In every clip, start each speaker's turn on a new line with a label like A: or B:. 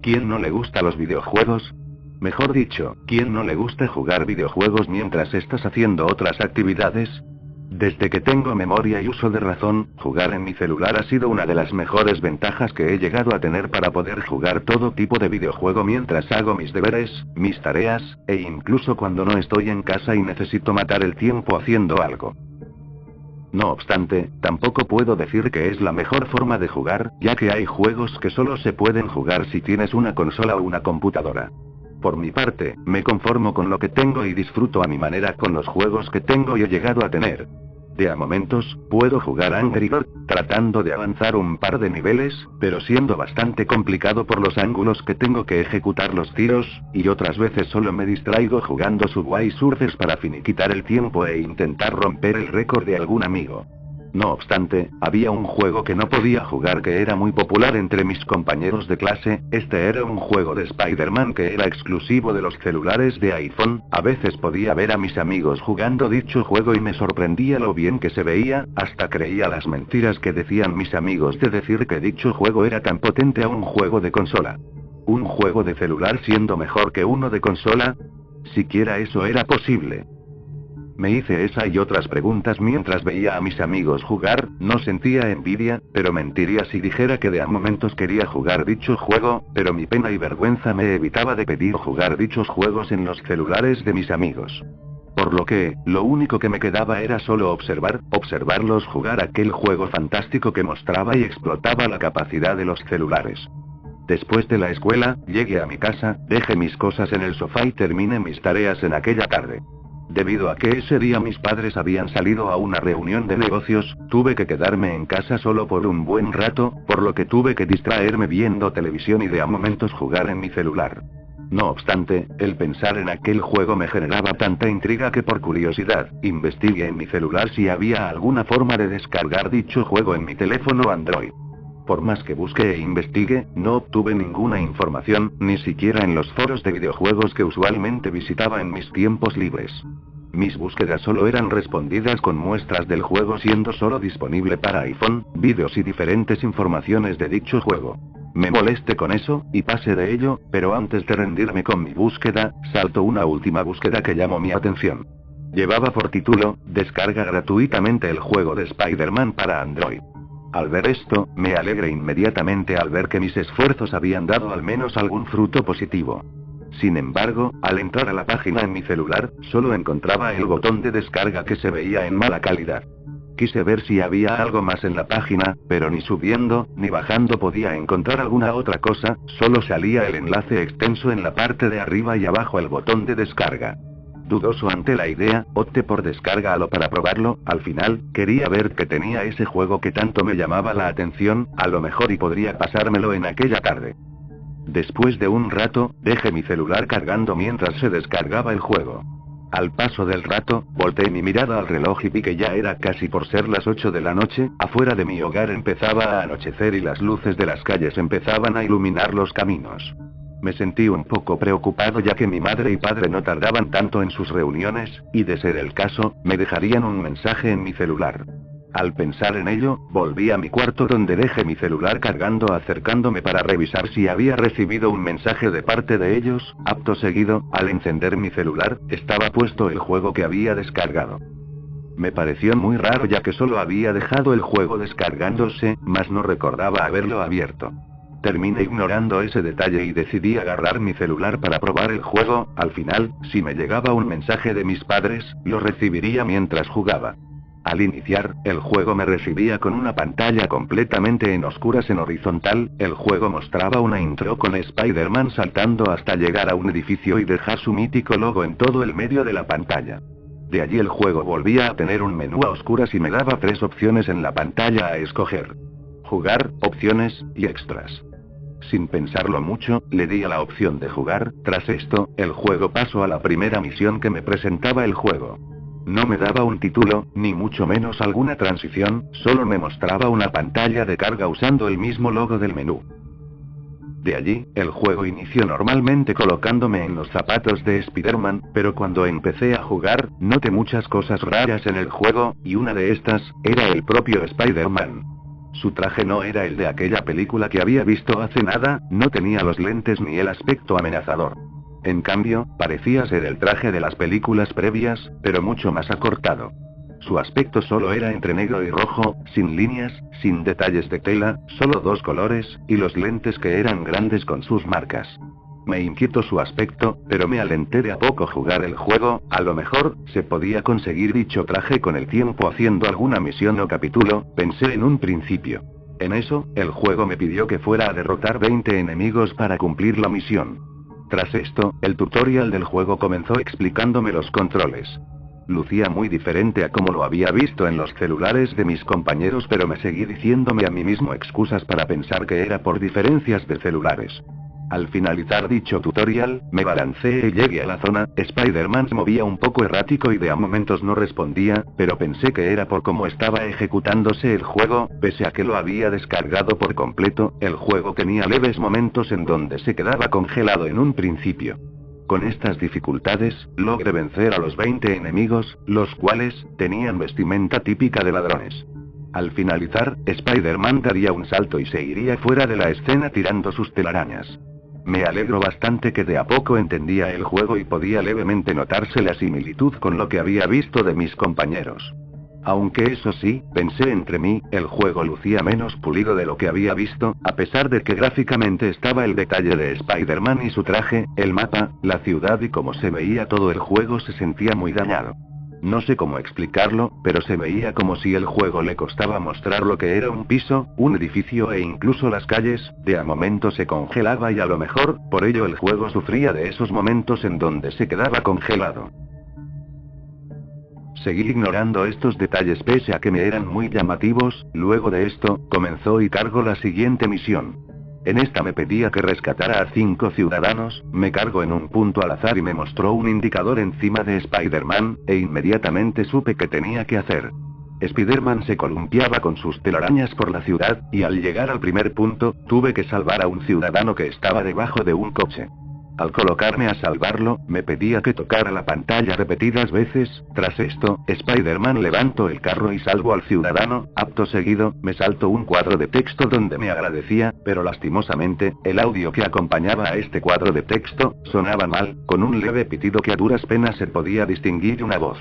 A: ¿quién no le gusta los videojuegos? Mejor dicho, ¿quién no le gusta jugar videojuegos mientras estás haciendo otras actividades? Desde que tengo memoria y uso de razón, jugar en mi celular ha sido una de las mejores ventajas que he llegado a tener para poder jugar todo tipo de videojuego mientras hago mis deberes, mis tareas, e incluso cuando no estoy en casa y necesito matar el tiempo haciendo algo. No obstante, tampoco puedo decir que es la mejor forma de jugar, ya que hay juegos que solo se pueden jugar si tienes una consola o una computadora. Por mi parte, me conformo con lo que tengo y disfruto a mi manera con los juegos que tengo y he llegado a tener. De a momentos, puedo jugar Angry Birds, tratando de avanzar un par de niveles, pero siendo bastante complicado por los ángulos que tengo que ejecutar los tiros, y otras veces solo me distraigo jugando Subway Surfers para finiquitar el tiempo e intentar romper el récord de algún amigo. No obstante, había un juego que no podía jugar que era muy popular entre mis compañeros de clase. Este era un juego de Spider-Man que era exclusivo de los celulares de iPhone. A veces podía ver a mis amigos jugando dicho juego y me sorprendía lo bien que se veía, hasta creía las mentiras que decían mis amigos de decir que dicho juego era tan potente a un juego de consola. ¿Un juego de celular siendo mejor que uno de consola? ¿Siquiera eso era posible? Me hice esa y otras preguntas mientras veía a mis amigos jugar. No sentía envidia, pero mentiría si dijera que de a momentos quería jugar dicho juego, pero mi pena y vergüenza me evitaba de pedir jugar dichos juegos en los celulares de mis amigos. Por lo que, lo único que me quedaba era solo observarlos jugar aquel juego fantástico que mostraba y explotaba la capacidad de los celulares. Después de la escuela, llegué a mi casa, dejé mis cosas en el sofá y terminé mis tareas en aquella tarde. Debido a que ese día mis padres habían salido a una reunión de negocios, tuve que quedarme en casa solo por un buen rato, por lo que tuve que distraerme viendo televisión y de a momentos jugar en mi celular. No obstante, el pensar en aquel juego me generaba tanta intriga que por curiosidad, investigué en mi celular si había alguna forma de descargar dicho juego en mi teléfono Android. Por más que busque e investigue, no obtuve ninguna información, ni siquiera en los foros de videojuegos que usualmente visitaba en mis tiempos libres. Mis búsquedas solo eran respondidas con muestras del juego siendo solo disponible para iPhone, vídeos y diferentes informaciones de dicho juego. Me molesté con eso, y pasé de ello, pero antes de rendirme con mi búsqueda, saltó una última búsqueda que llamó mi atención. Llevaba por título, descarga gratuitamente el juego de Spider-Man para Android. Al ver esto, me alegré inmediatamente al ver que mis esfuerzos habían dado al menos algún fruto positivo. Sin embargo, al entrar a la página en mi celular, solo encontraba el botón de descarga que se veía en mala calidad. Quise ver si había algo más en la página, pero ni subiendo, ni bajando podía encontrar alguna otra cosa, solo salía el enlace extenso en la parte de arriba y abajo el botón de descarga. Dudoso ante la idea, opté por descárgalo para probarlo. Al final, quería ver qué tenía ese juego que tanto me llamaba la atención, a lo mejor y podría pasármelo en aquella tarde. Después de un rato, dejé mi celular cargando mientras se descargaba el juego. Al paso del rato, volteé mi mirada al reloj y vi que ya era casi por ser las 8 de la noche. Afuera de mi hogar empezaba a anochecer y las luces de las calles empezaban a iluminar los caminos. Me sentí un poco preocupado ya que mi madre y padre no tardaban tanto en sus reuniones, y de ser el caso, me dejarían un mensaje en mi celular. Al pensar en ello, volví a mi cuarto donde dejé mi celular cargando acercándome para revisar si había recibido un mensaje de parte de ellos. Acto seguido, al encender mi celular, estaba puesto el juego que había descargado. Me pareció muy raro ya que solo había dejado el juego descargándose, mas no recordaba haberlo abierto. Terminé ignorando ese detalle y decidí agarrar mi celular para probar el juego. Al final, si me llegaba un mensaje de mis padres, lo recibiría mientras jugaba. Al iniciar, el juego me recibía con una pantalla completamente en oscuras en horizontal. El juego mostraba una intro con Spider-Man saltando hasta llegar a un edificio y dejar su mítico logo en todo el medio de la pantalla. De allí el juego volvía a tener un menú a oscuras y me daba 3 opciones en la pantalla a escoger: jugar, opciones, y extras. Sin pensarlo mucho, le di a la opción de jugar. Tras esto, el juego pasó a la primera misión que me presentaba el juego. No me daba un título, ni mucho menos alguna transición, solo me mostraba una pantalla de carga usando el mismo logo del menú. De allí, el juego inició normalmente colocándome en los zapatos de Spider-Man, pero cuando empecé a jugar, noté muchas cosas raras en el juego, y una de estas, era el propio Spider-Man. Su traje no era el de aquella película que había visto hace nada, no tenía los lentes ni el aspecto amenazador. En cambio, parecía ser el traje de las películas previas, pero mucho más acortado. Su aspecto solo era entre negro y rojo, sin líneas, sin detalles de tela, solo dos colores, y los lentes que eran grandes con sus marcas. Me inquietó su aspecto, pero me alenté de a poco jugar el juego. A lo mejor, se podía conseguir dicho traje con el tiempo haciendo alguna misión o capítulo, pensé en un principio. En eso, el juego me pidió que fuera a derrotar 20 enemigos para cumplir la misión. Tras esto, el tutorial del juego comenzó explicándome los controles. Lucía muy diferente a como lo había visto en los celulares de mis compañeros, pero me seguí diciéndome a mí mismo excusas para pensar que era por diferencias de celulares. Al finalizar dicho tutorial, me balanceé y llegué a la zona. Spider-Man se movía un poco errático y de a momentos no respondía, pero pensé que era por cómo estaba ejecutándose el juego. Pese a que lo había descargado por completo, el juego tenía leves momentos en donde se quedaba congelado en un principio. Con estas dificultades, logré vencer a los 20 enemigos, los cuales tenían vestimenta típica de ladrones. Al finalizar, Spider-Man daría un salto y se iría fuera de la escena tirando sus telarañas. Me alegro bastante que de a poco entendía el juego y podía levemente notarse la similitud con lo que había visto de mis compañeros. Aunque eso sí, pensé entre mí, el juego lucía menos pulido de lo que había visto, a pesar de que gráficamente estaba el detalle de Spider-Man y su traje, el mapa, la ciudad y cómo se veía todo el juego se sentía muy dañado. No sé cómo explicarlo, pero se veía como si el juego le costaba mostrar lo que era un piso, un edificio e incluso las calles. De a momento se congelaba y a lo mejor, por ello el juego sufría de esos momentos en donde se quedaba congelado. Seguí ignorando estos detalles pese a que me eran muy llamativos. Luego de esto, comenzó y cargó la siguiente misión. En esta me pedía que rescatara a 5 ciudadanos, me cargó en un punto al azar y me mostró un indicador encima de Spider-Man, e inmediatamente supe qué tenía que hacer. Spider-Man se columpiaba con sus telarañas por la ciudad, y al llegar al primer punto, tuve que salvar a un ciudadano que estaba debajo de un coche. Al colocarme a salvarlo, me pedía que tocara la pantalla repetidas veces. Tras esto, Spider-Man levantó el carro y salvó al ciudadano. Acto seguido, me saltó un cuadro de texto donde me agradecía, pero lastimosamente, el audio que acompañaba a este cuadro de texto, sonaba mal, con un leve pitido que a duras penas se podía distinguir una voz.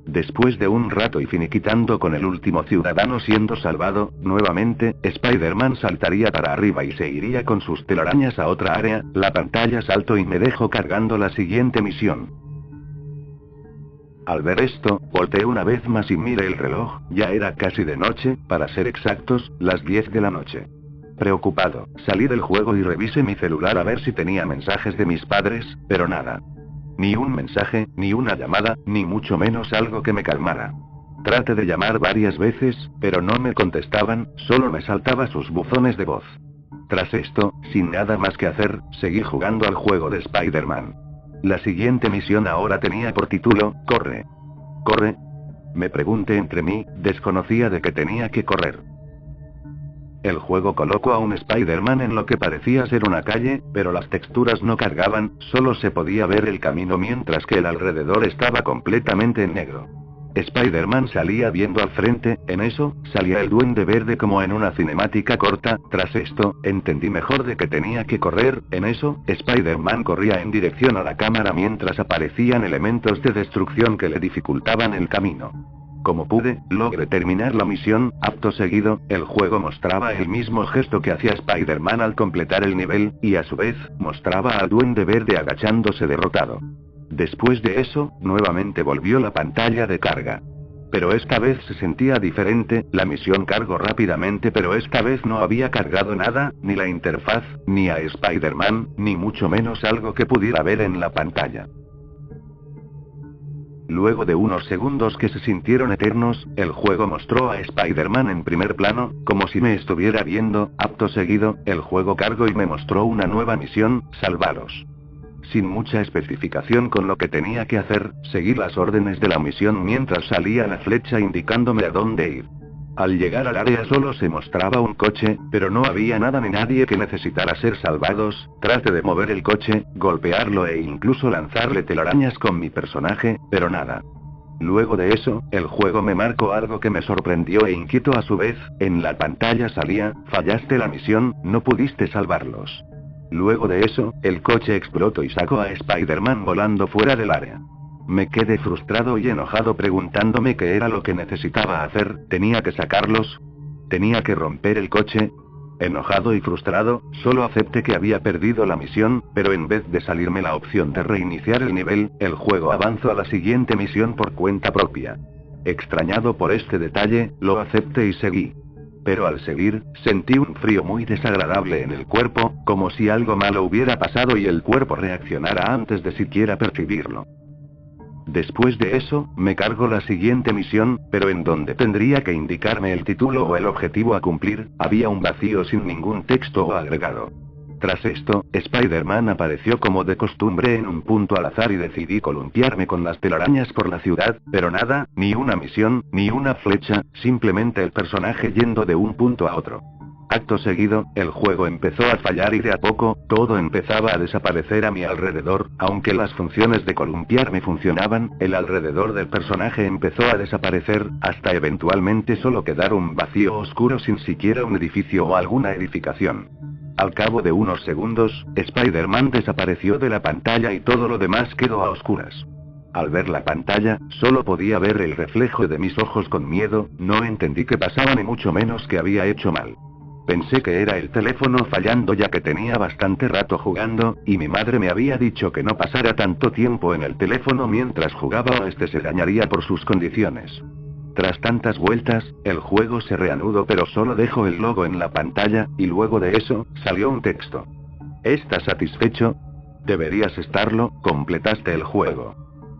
A: Después de un rato y finiquitando con el último ciudadano siendo salvado, nuevamente, Spider-Man saltaría para arriba y se iría con sus telarañas a otra área. La pantalla saltó y me dejó cargando la siguiente misión. Al ver esto, volteé una vez más y miré el reloj. Ya era casi de noche, para ser exactos, las 10 de la noche. Preocupado, salí del juego y revisé mi celular a ver si tenía mensajes de mis padres, pero nada. Ni un mensaje, ni una llamada, ni mucho menos algo que me calmara. Traté de llamar varias veces, pero no me contestaban, solo me saltaba sus buzones de voz. Tras esto, sin nada más que hacer, seguí jugando al juego de Spider-Man. La siguiente misión ahora tenía por título, «Corre». ¿Corre? Me pregunté entre mí, desconocía de que tenía que correr. El juego colocó a un Spider-Man en lo que parecía ser una calle, pero las texturas no cargaban, solo se podía ver el camino mientras que el alrededor estaba completamente en negro. Spider-Man salía viendo al frente. En eso, salía el Duende Verde como en una cinemática corta. Tras esto, entendí mejor de que tenía que correr. En eso, Spider-Man corría en dirección a la cámara mientras aparecían elementos de destrucción que le dificultaban el camino. Como pude, logré terminar la misión. Acto seguido, el juego mostraba el mismo gesto que hacía Spider-Man al completar el nivel, y a su vez, mostraba al Duende Verde agachándose derrotado. Después de eso, nuevamente volvió la pantalla de carga. Pero esta vez se sentía diferente. La misión cargó rápidamente, pero esta vez no había cargado nada, ni la interfaz, ni a Spider-Man, ni mucho menos algo que pudiera ver en la pantalla. Luego de unos segundos que se sintieron eternos, el juego mostró a Spider-Man en primer plano, como si me estuviera viendo. Acto seguido, el juego cargó y me mostró una nueva misión, salvaros. Sin mucha especificación con lo que tenía que hacer, seguí las órdenes de la misión mientras salía la flecha indicándome a dónde ir. Al llegar al área solo se mostraba un coche, pero no había nada ni nadie que necesitara ser salvados. Traté de mover el coche, golpearlo e incluso lanzarle telarañas con mi personaje, pero nada. Luego de eso, el juego me marcó algo que me sorprendió e inquietó a su vez. En la pantalla salía: fallaste la misión, no pudiste salvarlos. Luego de eso, el coche explotó y sacó a Spider-Man volando fuera del área. Me quedé frustrado y enojado preguntándome qué era lo que necesitaba hacer. ¿Tenía que sacarlos? ¿Tenía que romper el coche? Enojado y frustrado, solo acepté que había perdido la misión, pero en vez de salirme la opción de reiniciar el nivel, el juego avanzó a la siguiente misión por cuenta propia. Extrañado por este detalle, lo acepté y seguí. Pero al seguir, sentí un frío muy desagradable en el cuerpo, como si algo malo hubiera pasado y el cuerpo reaccionara antes de siquiera percibirlo. Después de eso, me cargo la siguiente misión, pero en donde tendría que indicarme el título o el objetivo a cumplir, había un vacío sin ningún texto o agregado. Tras esto, Spider-Man apareció como de costumbre en un punto al azar y decidí columpiarme con las telarañas por la ciudad, pero nada, ni una misión, ni una flecha, simplemente el personaje yendo de un punto a otro. Acto seguido, el juego empezó a fallar y de a poco, todo empezaba a desaparecer a mi alrededor. Aunque las funciones de columpiarme funcionaban, el alrededor del personaje empezó a desaparecer, hasta eventualmente solo quedar un vacío oscuro sin siquiera un edificio o alguna edificación. Al cabo de unos segundos, Spider-Man desapareció de la pantalla y todo lo demás quedó a oscuras. Al ver la pantalla, solo podía ver el reflejo de mis ojos con miedo. No entendí qué pasaba ni mucho menos qué había hecho mal. Pensé que era el teléfono fallando ya que tenía bastante rato jugando, y mi madre me había dicho que no pasara tanto tiempo en el teléfono mientras jugaba o este se dañaría por sus condiciones. Tras tantas vueltas, el juego se reanudó pero solo dejó el logo en la pantalla, y luego de eso, salió un texto. ¿Estás satisfecho? Deberías estarlo, completaste el juego.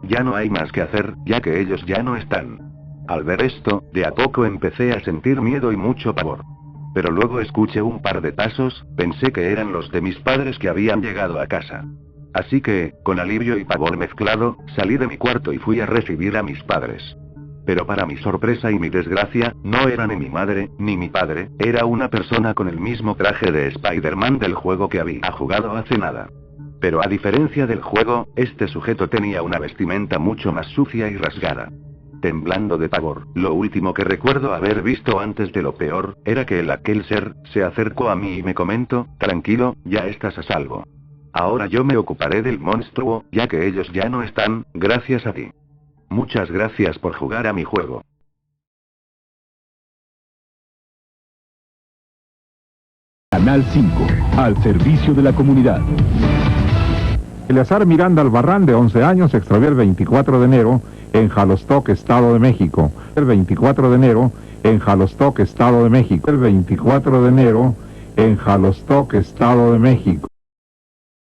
A: Ya no hay más que hacer, ya que ellos ya no están. Al ver esto, de a poco empecé a sentir miedo y mucho pavor. Pero luego escuché un par de pasos, pensé que eran los de mis padres que habían llegado a casa. Así que, con alivio y pavor mezclado, salí de mi cuarto y fui a recibir a mis padres. Pero para mi sorpresa y mi desgracia, no era ni mi madre, ni mi padre, era una persona con el mismo traje de Spider-Man del juego que había jugado hace nada. Pero a diferencia del juego, este sujeto tenía una vestimenta mucho más sucia y rasgada. Temblando de pavor, lo último que recuerdo haber visto antes de lo peor, era que aquel ser se acercó a mí y me comentó: tranquilo, ya estás a salvo. Ahora yo me ocuparé del monstruo, ya que ellos ya no están, gracias a ti. Muchas gracias por jugar a mi juego.
B: Canal 5, al servicio de la comunidad.
C: Eleazar Miranda Albarrán, de 11 años, se extravió el 24 de enero en Jalostoc, Estado de México. El 24 de enero en Jalostoc, Estado de México. El 24 de enero en Jalostoc, Estado de México.